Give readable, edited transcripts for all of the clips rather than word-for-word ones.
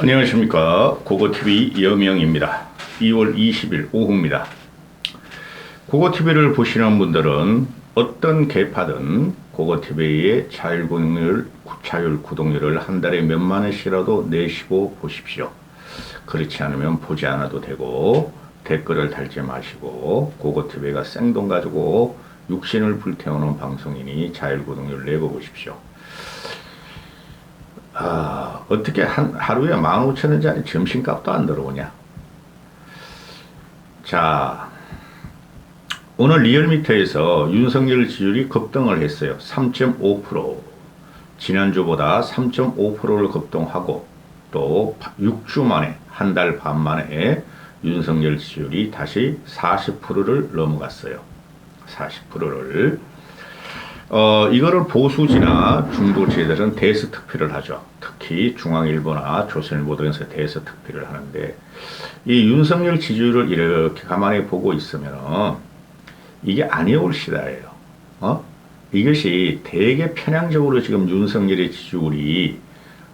안녕하십니까. 고고TV 여명입니다. 2월 20일 오후입니다. 고고TV를 보시는 분들은 어떤 계파든 고고TV의 자율 구독료를 한 달에 몇만 원씩이라도 내시고 보십시오. 그렇지 않으면 보지 않아도 되고 댓글을 달지 마시고 고고TV가 생돈 가지고 육신을 불태우는 방송이니 자율구독료를 내고 보십시오. 어떻게 하루에 15,000원짜리 점심값도 안 들어오냐. 자, 오늘 리얼미터에서 윤석열 지지율이 급등을 했어요. 3.5%. 지난주보다 3.5%를 급등하고 또 6주 만에, 한 달 반 만에 윤석열 지지율이 다시 40%를 넘어갔어요. 40%를. 이거를 보수지나 중도지들은 대스특필을 하죠. 특히 중앙일보나 조선일보 등에서 대스특필을 하는데, 이 윤석열 지지율을 이렇게 가만히 보고 있으면 이게 아니올 시다예요. 이것이 되게 편향적으로 지금 윤석열의 지지율이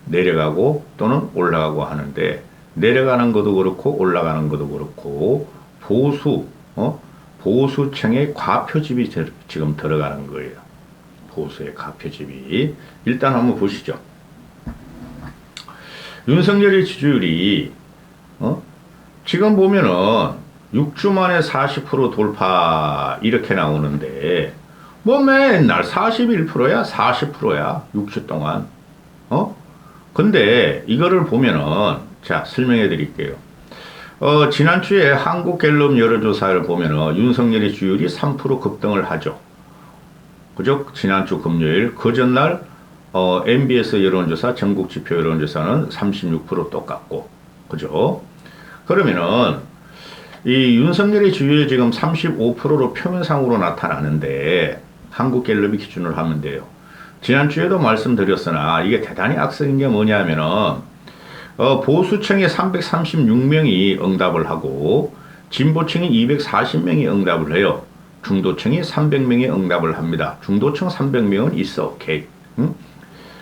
내려가고 또는 올라가고 하는데, 내려가는 것도 그렇고 올라가는 것도 그렇고 보수층의 과표집이 지금 들어가는 거예요. 보수의 과표집이. 일단 한번 보시죠. 윤석열의 지지율이 지금 보면은 6주 만에 40% 돌파 이렇게 나오는데 뭐 맨날 41%야 40%야 6주 동안. 근데 이거를 보면은 자 설명해 드릴게요. 지난주에 한국갤럽 여론조사를 보면은 윤석열의 지지율이 3% 급등을 하죠. 그죠? 지난주 금요일, 그 전날, MBS 여론조사, 전국지표 여론조사는 36% 똑같고, 그죠? 그러면은, 이 윤석열의 지지율이 지금 35%로 표면상으로 나타나는데, 한국갤럽이 기준으로 하면 돼요. 지난주에도 말씀드렸으나, 이게 대단히 악성인 게 뭐냐면은, 보수층에 336명이 응답을 하고, 진보층이 240명이 응답을 해요. 중도층이 300명이 응답을 합니다. 중도층 300명은 있어, 오케이. 응?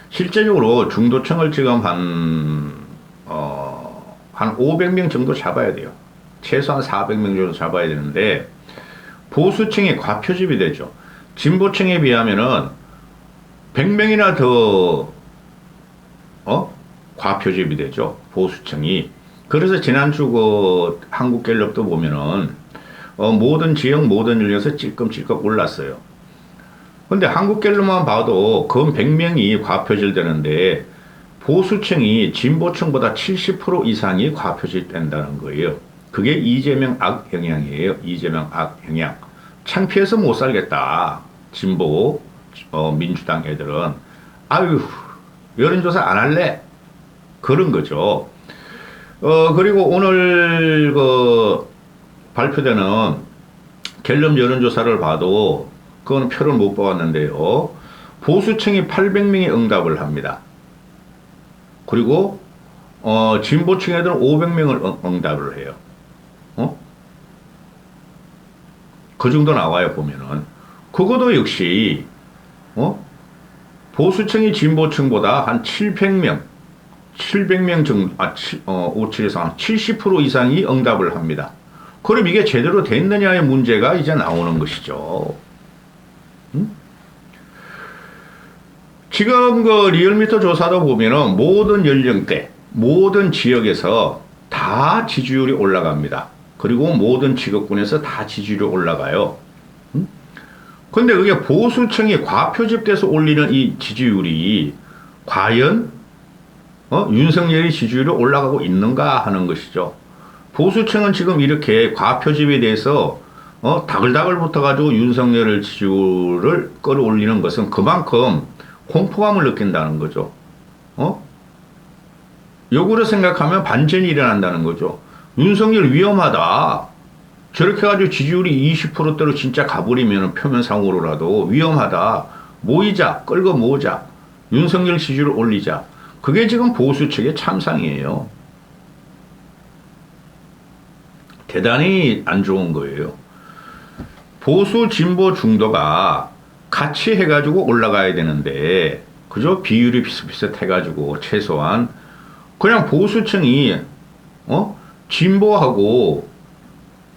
실제적으로 중도층을 지금 한 500명 정도 잡아야 돼요. 최소한 400명 정도 잡아야 되는데, 보수층이 과표집이 되죠. 진보층에 비하면은 100명이나 더, 과표집이 되죠. 보수층이. 그래서 지난주 그 한국갤럽도 보면은, 모든 지역, 모든 일에서 찔끔찔끔 올랐어요. 근데 한국갤럽만 봐도 그 100명이 과표질 되는데 보수층이 진보층보다 70% 이상이 과표질 된다는 거예요. 그게 이재명 악영향이에요. 이재명 악영향. 창피해서 못 살겠다. 진보, 민주당 애들은. 아유, 여론조사 안 할래? 그런 거죠. 그리고 오늘 발표되는 갤럽 여론조사를 봐도 그건 표를 못 보았는데요. 보수층이 800명이 응답을 합니다. 그리고 진보층 애들은 500명을 응답을 해요. 그 정도 나와요 보면은. 그것도 역시 보수층이 진보층보다 한 700명 정도, 57에서 한 70% 이상이 응답을 합니다. 그럼 이게 제대로 됐느냐의 문제가 이제 나오는 것이죠. 지금 그 리얼미터 조사도 보면은 모든 연령대, 모든 지역에서 다 지지율이 올라갑니다. 그리고 모든 직업군에서 다 지지율이 올라가요. 근데 그게 보수층이 과표집돼서 올리는 이 지지율이 과연 윤석열이 지지율이 올라가고 있는가 하는 것이죠. 보수층은 지금 이렇게 과표집에 대해서 다글다글 붙어가지고 윤석열 지지율을 끌어올리는 것은 그만큼 공포감을 느낀다는 거죠. 역으로 생각하면 반전이 일어난다는 거죠. 윤석열 위험하다. 저렇게 해가지고 지지율이 20%대로 진짜 가버리면 표면상으로라도 위험하다. 모이자. 끌고 모으자. 윤석열 지지율을 올리자. 그게 지금 보수 측의 참상이에요. 대단히 안 좋은 거예요. 보수, 진보, 중도가 같이 해가지고 올라가야 되는데, 그죠? 비율이 비슷비슷해가지고 최소한 그냥 보수층이 진보하고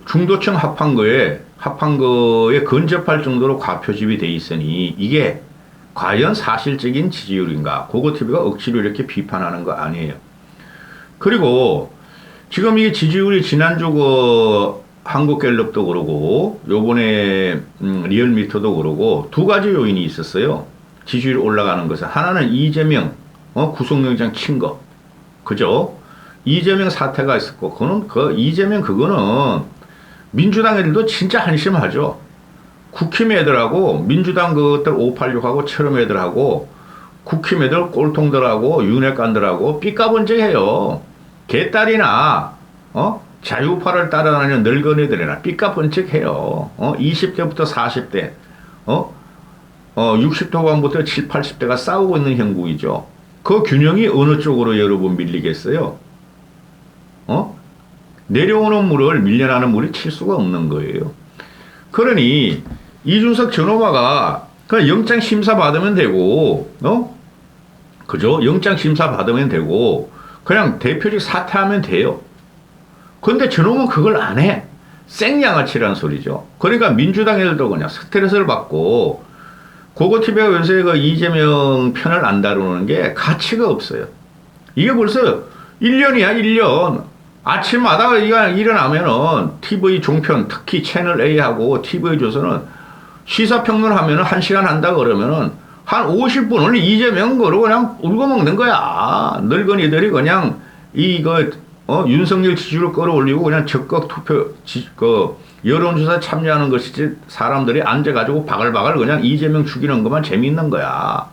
중도층 합한 거에 근접할 정도로 과표집이 돼 있으니 이게 과연 사실적인 지지율인가? 고고TV가 억지로 이렇게 비판하는 거 아니에요. 그리고 지금 이 지지율이 지난주 한국갤럽도 그러고 요번에 리얼미터도 그러고 두 가지 요인이 있었어요. 지지율이 올라가는 것은 하나는 이재명 구속영장 친 거, 그죠? 이재명 사태가 있었고 그거는 이재명 그거는 민주당 애들도 진짜 한심하죠. 국힘 애들하고 민주당 그것들 586하고 철험 애들하고 국힘 애들 꼴통들하고 윤핵관들하고 삐까번쩍해요. 개딸이나 자유파를 따라다니는 늙은이들이나 삐까번쩍해요. 20대부터 40대 60대 후반부터 7, 80대가 싸우고 있는 형국이죠. 그 균형이 어느 쪽으로 여러분 밀리겠어요? 내려오는 물을 밀려나는 물이 칠 수가 없는 거예요. 그러니 이준석 저놈아가 그냥 영장 심사 받으면 되고, 그죠? 영장 심사 받으면 되고, 그냥 대표직 사퇴하면 돼요. 근데 저놈은 그걸 안 해. 생양아치라는 소리죠. 그러니까 민주당 애들도 그냥 스트레스를 받고, 고고TV가 요새 그 이재명 편을 안 다루는 게 가치가 없어요. 이게 벌써 1년이야, 1년. 아침마다 일어나면은 TV 종편, 특히 채널 A하고 TV조선은 시사평론 하면은 1시간 한다 그러면은 한 50분을 이재명 거로 그냥 울고 먹는 거야. 늙은이들이 그냥 윤석열 지지율을 끌어올리고 그냥 적극 투표, 여론조사 참여하는 것이지 사람들이 앉아가지고 바글바글 그냥 이재명 죽이는 것만 재미있는 거야.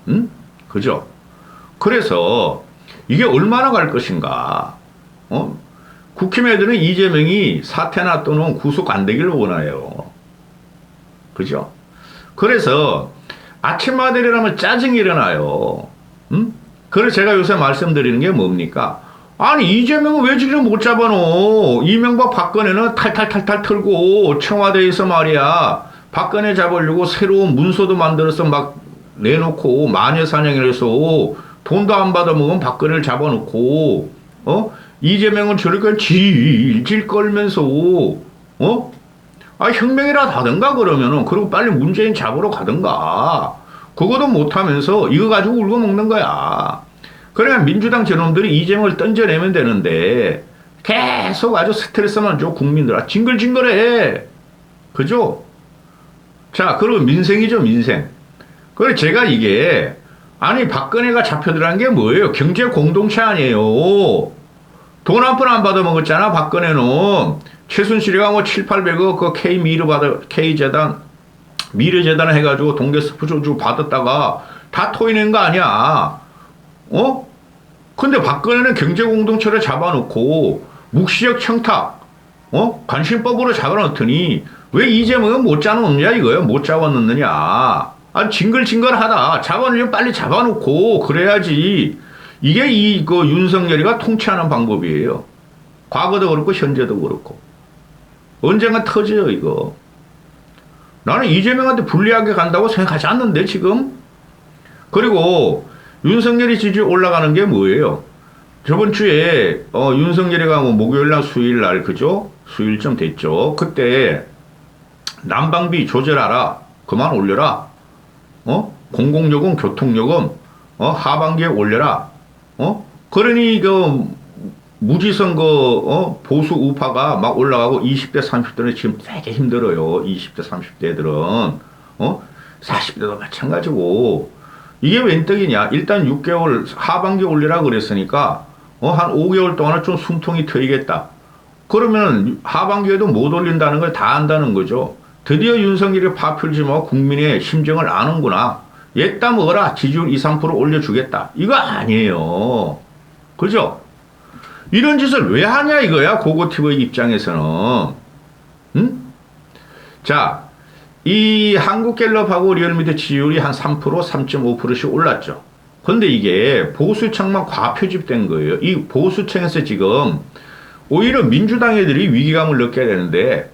응? 그죠? 그래서 이게 얼마나 갈 것인가. 국힘 애들은 이재명이 사퇴나 또는 구속 안 되기를 원해요. 그죠? 그래서 아침마다 일어나면 짜증이 일어나요. 그래서 제가 요새 말씀드리는 게 뭡니까? 아니, 이재명은 왜 지금 못 잡아놓어? 이명박 박근혜는 탈탈탈탈 털고 청와대에서 말이야. 박근혜 잡으려고 새로운 문서도 만들어서 막 내놓고 마녀사냥을 해서 돈도 안 받아먹으면 박근혜를 잡아놓고 이재명은 저렇게 질질 끌면서 혁명이라도 하든가 그러면은 그리고 빨리 문재인 잡으러 가든가 그거도 못하면서 이거 가지고 울고 먹는 거야. 그러면 민주당 저놈들이 이재명을 던져내면 되는데 계속 아주 스트레스만 줘 국민들. 징글징글해. 그죠? 자, 그리고 민생이죠, 민생. 그래서 제가 이게 아니 박근혜가 잡혀들어간 게 뭐예요? 경제 공동체 아니에요. 돈 한 푼 안 받아먹었잖아, 박근혜는. 최순실이가 뭐 7, 800억 그 K재단, 미래재단을 해가지고 동계스포 주고 받았다가 다 토해낸 거 아니야. 근데 박근혜는 경제공동체를 잡아놓고 묵시적 청탁, 관심법으로 잡아놓더니 왜 이재명은 못 잡아놓느냐 이거예요. 못 잡아놓느냐. 징글징글하다. 잡아놓으면 빨리 잡아놓고 그래야지. 이게 윤석열이가 통치하는 방법이에요. 과거도 그렇고 현재도 그렇고. 언젠가 터져요 이거. 나는 이재명한테 불리하게 간다고 생각하지 않는데 지금. 그리고 윤석열이 지지율 올라가는 게 뭐예요? 저번 주에 윤석열이가 뭐 목요일날 수요일날 그죠? 수요일쯤 됐죠. 그때 난방비 조절하라. 그만 올려라. 공공요금, 교통요금 하반기에 올려라. 그러니 무지성 보수 우파가 막 올라가고 20대, 30대는 지금 되게 힘들어요. 20대, 30대들은 40대도 마찬가지고. 이게 웬 떡이냐? 일단 6개월 하반기 올리라 그랬으니까 한 5개월 동안은 좀 숨통이 트이겠다. 그러면 하반기에도 못 올린다는 걸 다 안다는 거죠. 드디어 윤석열이 파퓰리즘하고 국민의 심정을 아는구나. 얘따 먹어라. 지지율 2, 3% 올려주겠다. 이거 아니에요. 그죠? 이런 짓을 왜 하냐 이거야. 고고TV 입장에서는. 응? 자, 이 한국갤럽하고 리얼미터 지지율이 한 3%, 3.5%씩 올랐죠. 근데 이게 보수층만 과표집된 거예요. 이 보수층에서 지금 오히려 민주당 애들이 위기감을 느껴야 되는데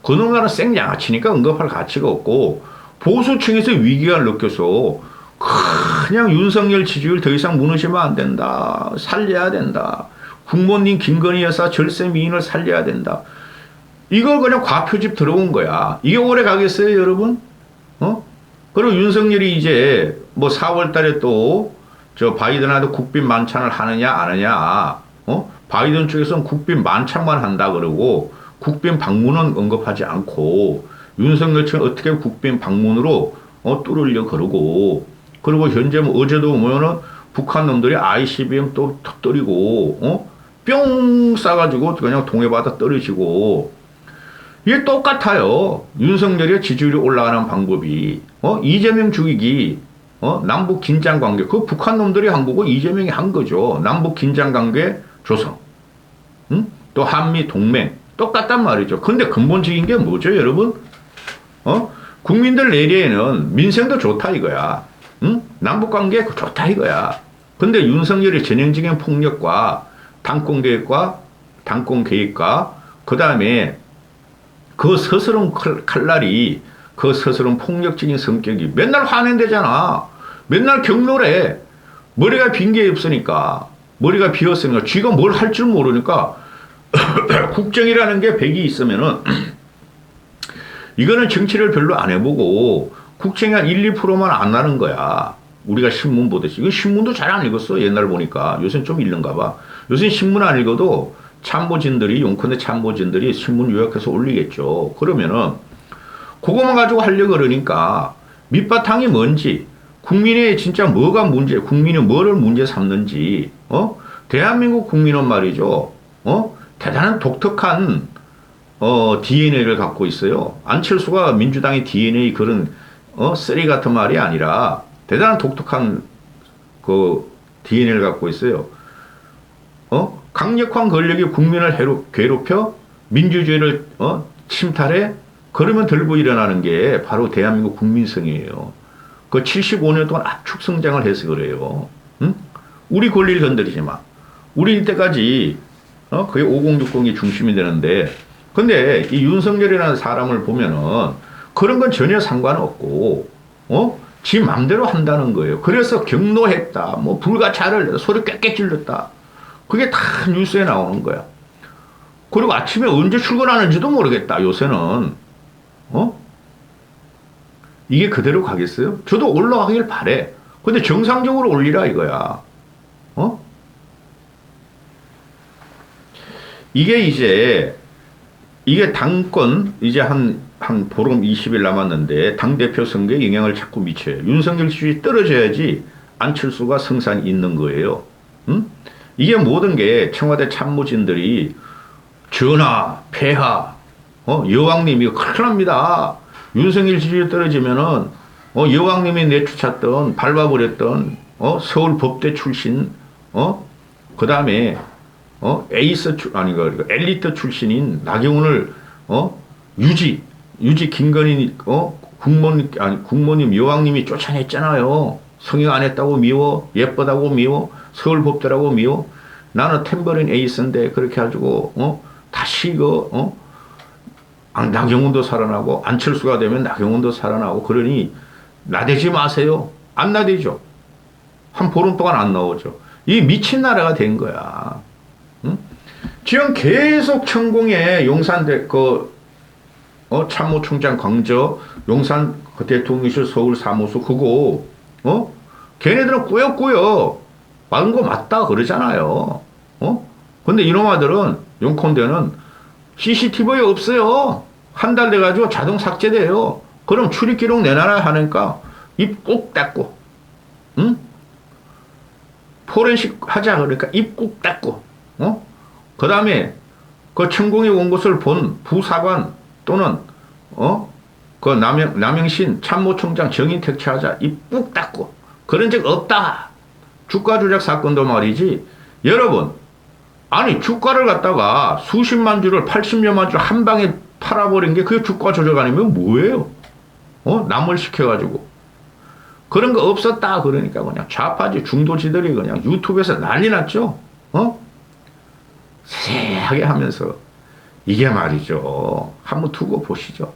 그놈들은 생양아치니까 언급할 가치가 없고 보수층에서 위기감을 느껴서 그냥 윤석열 지지율 더 이상 무너지면 안 된다. 살려야 된다. 국모님 김건희 여사 절세 미인을 살려야 된다. 이걸 그냥 과표집 들어온 거야. 이게 오래 가겠어요, 여러분? 그리고 윤석열이 이제 뭐 4월 달에 또 저 바이든한테 국빈 만찬을 하느냐 안 하느냐. 바이든 쪽에서는 국빈 만찬만 한다 그러고 국빈 방문은 언급하지 않고 윤석열 측은 어떻게 국빈 방문으로 뚫으려 그러고 그리고 현재 뭐 어제도 보면은 북한 놈들이 ICBM 또 터뜨리고 뿅 싸가지고 그냥 동해바다 떨어지고 이게 똑같아요. 윤석열의 지지율이 올라가는 방법이 이재명 죽이기 남북 긴장 관계 그 북한 놈들이 한 거고 이재명이 한 거죠. 남북 긴장 관계 조성 또 한미 동맹 똑같단 말이죠. 근데 근본적인 게 뭐죠, 여러분? 국민들 내리에는 민생도 좋다 이거야. 남북 관계 좋다 이거야. 근데 윤석열의 전형적인 폭력과 당권 계획과 그 다음에 그 서스러운 칼날이 그 서스러운 폭력적인 성격이 맨날 화낸대잖아. 맨날 경로래. 머리가 빈 게 없으니까. 머리가 비었으니까. 쥐가 뭘 할 줄 모르니까. 국정이라는 게 100이 있으면은 이거는 정치를 별로 안 해보고 국정이 한 1, 2%만 안 나는 거야. 우리가 신문 보듯이. 이거 신문도 잘 안 읽었어. 옛날 보니까. 요새는 좀 읽는가 봐. 요새는 신문 안 읽어도 참모진들이, 용컨대 참모진들이 신문 요약해서 올리겠죠. 그러면은 그거만 가지고 하려고 그러니까 밑바탕이 뭔지, 국민의 진짜 뭐가 문제, 국민이 뭐를 문제 삼는지, 대한민국 국민은 말이죠. 대단한 독특한 DNA를 갖고 있어요. 안철수가 민주당의 DNA 그런 쓰레기 같은 말이 아니라 대단한 독특한 그 DNA를 갖고 있어요. 강력한 권력이 국민을 괴롭혀 민주주의를 침탈해 그러면 들고 일어나는 게 바로 대한민국 국민성이에요. 그 75년 동안 압축 성장을 해서 그래요. 우리 권리를 건드리지 마. 우리 이때까지 그게 5060이 중심이 되는데 근데 이 윤석열이라는 사람을 보면은 그런 건 전혀 상관없고 지 맘대로 한다는 거예요. 그래서 경로했다. 뭐 불가차를 냈다. 소리 꽥꽥 질렀다. 그게 다 뉴스에 나오는 거야. 그리고 아침에 언제 출근하는지도 모르겠다. 요새는 이게 그대로 가겠어요? 저도 올라가길 바래. 근데 정상적으로 올리라 이거야. 이게 당권 이제 한 보름 20일 남았는데 당대표 선거에 영향을 자꾸 미쳐요. 윤석열 지지율이 떨어져야지 안철수가 성산이 있는 거예요. 이게 모든 게 청와대 참모진들이 전하, 폐하, 여왕님이 큰일 납니다. 윤석열 지지율 떨어지면은 여왕님이 내쫓았던 밟아버렸던 서울 법대 출신 그 다음에 엘리트 출신인 나경원을 유지 김건희 국모님 여왕님이 쫓아냈잖아요. 성형 안 했다고 미워, 예쁘다고 미워, 서울 법대라고 미워. 나는 탬버린 에이스인데 그렇게 해가지고 다시 나경원도 살아나고 안철수가 되면 나경원도 살아나고 그러니 나대지 마세요. 안 나대죠. 한 보름 동안 안 나오죠. 이 미친 나라가 된 거야. 지금 계속 천공에 용산대 참모총장 광저 용산 그 대통령실 서울 사무소 그거 걔네들은 꾸역꾸역 맞은 거 맞다 그러잖아요. 근데 이놈아들은 용콘대는 CCTV에 없어요. 한 달 돼가지고 자동 삭제돼요. 그럼 출입기록 내놔라 하니까 입 꾹 닫고 포렌식 하자 그러니까 입 꾹 닫고 그 다음에 그 천공에 온 것을 본 부사관 또는 그 남영신 참모총장 정인 택취하자 입 꾹 닫고 그런 적 없다. 주가 조작 사건도 말이지. 여러분 아니 주가를 갖다가 수십만 주를 80여만 주 한 방에 팔아버린 게 그게 주가 조작 아니면 뭐예요? 남을 시켜가지고 그런 거 없었다 그러니까 그냥 좌파지 중도지들이 그냥 유튜브에서 난리 났죠. 세세하게 하면서 이게 말이죠. 한번 두고 보시죠.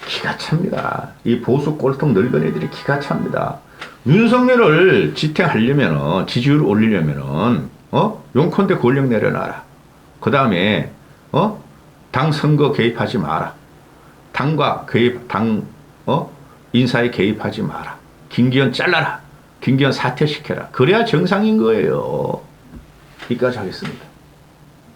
기가 기가 찹니다. 이 보수 꼴통 늙은이들이 기가 찹니다. 윤석열을 지탱하려면은, 지지율을 올리려면은, 용컨대 권력 내려놔라. 그 다음에, 당 선거 개입하지 마라. 인사에 개입하지 마라. 김기현 잘라라. 김기현 사퇴시켜라. 그래야 정상인 거예요. 여기까지 하겠습니다.